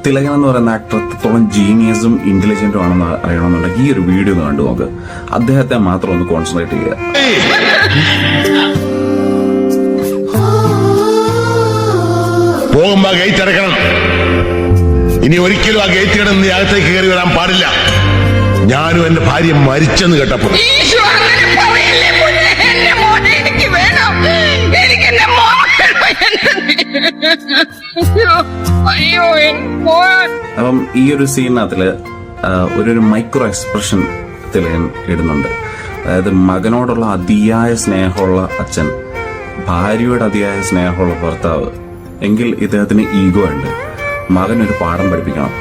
തിലകൻ എന്ന് പറയുന്ന ആക്ടർ എത്രത്തോളം ജീനിയസും ഇന്റലിജന്റും ആണെന്ന് അറിയണമെന്നുണ്ടെങ്കിൽ ഈ ഒരു വീഡിയോ ഒന്ന് കണ്ടു നോക്ക്. അദ്ദേഹത്തെ മാത്രം ഒന്ന് കോൺസെൻട്രേറ്റ് ചെയ്യുക. പോകുമ്പോ ഗേറ്റ് അടക്കണം. ഇനി ഒരിക്കലും ആ ഗേറ്റ് കിടന്ന് അകത്തേക്ക് കയറി വരാൻ പാടില്ല. ഞാനും എന്റെ ഭാര്യ മരിച്ചെന്ന് കേട്ടപ്പോ അപ്പം ഈ ഒരു സീനകത്തില് ഒരു മൈക്രോ എക്സ്പ്രഷൻ തിലകൻ ഇടുന്നുണ്ട്. അതായത് മകനോടുള്ള അതിയായ സ്നേഹമുള്ള അച്ഛൻ, ഭാര്യയോട് അതിയായ സ്നേഹമുള്ള ഭർത്താവ് എങ്കിൽ ഇദ്ദേഹത്തിന് ഈഗോ ഉണ്ട്. മകനൊരു പാഠം പഠിപ്പിക്കണം.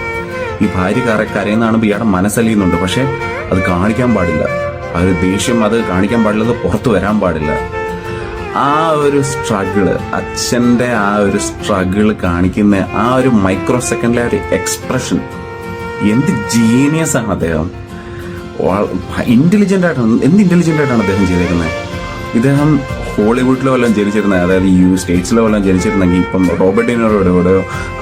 ഈ ഭാര്യ കരയുന്നതാണ് ഇയാളുടെ മനസ്സലിയുന്നുണ്ട്, പക്ഷെ അത് കാണിക്കാൻ പാടില്ല. ആ ഒരു ദേഷ്യം അത് കാണിക്കാൻ പാടില്ല, അത് പുറത്തു വരാൻ പാടില്ല. ആ ഒരു സ്ട്രഗിള്, അച്ഛന്റെ ആ ഒരു സ്ട്രഗിള് കാണിക്കുന്ന ആ ഒരു മൈക്രോ സെക്കൻഡിലെ ഒരു എക്സ്പ്രഷൻ, എന്ത് ജീനിയസ് ആണ് അദ്ദേഹം. ഇന്റലിജന്റ് ആയിട്ടാണ്, എന്ത് ഇന്റലിജന്റ് ആയിട്ടാണ് അദ്ദേഹം ചെയ്തേക്കുന്നത്. ഇദ്ദേഹം ഹോളിവുഡിലോ എല്ലാം ജനിച്ചിരുന്നത്, അതായത് സ്റ്റേറ്റ്സിലോ എല്ലാം ജനിച്ചിരുന്നെങ്കിൽ ഇപ്പം റോബർട്ട് ഡീനോയോടോ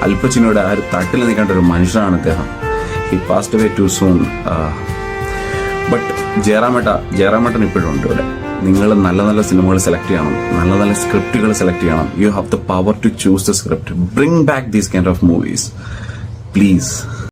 അൽപച്ചിനോട് ആ ഒരു തട്ടിൽ നിൽക്കേണ്ട ഒരു മനുഷ്യനാണ് അദ്ദേഹം. He passed away too soon. But ജയറാമേട്ടൻ ഇപ്പോഴും ഉണ്ട് ഇവിടെ. നിങ്ങൾ നല്ല നല്ല സിനിമകൾ സെലക്ട് ചെയ്യണം, നല്ല നല്ല സ്ക്രിപ്റ്റുകൾ സെലക്ട് ചെയ്യണം. You have the power to choose the script. Bring back these kind of movies please.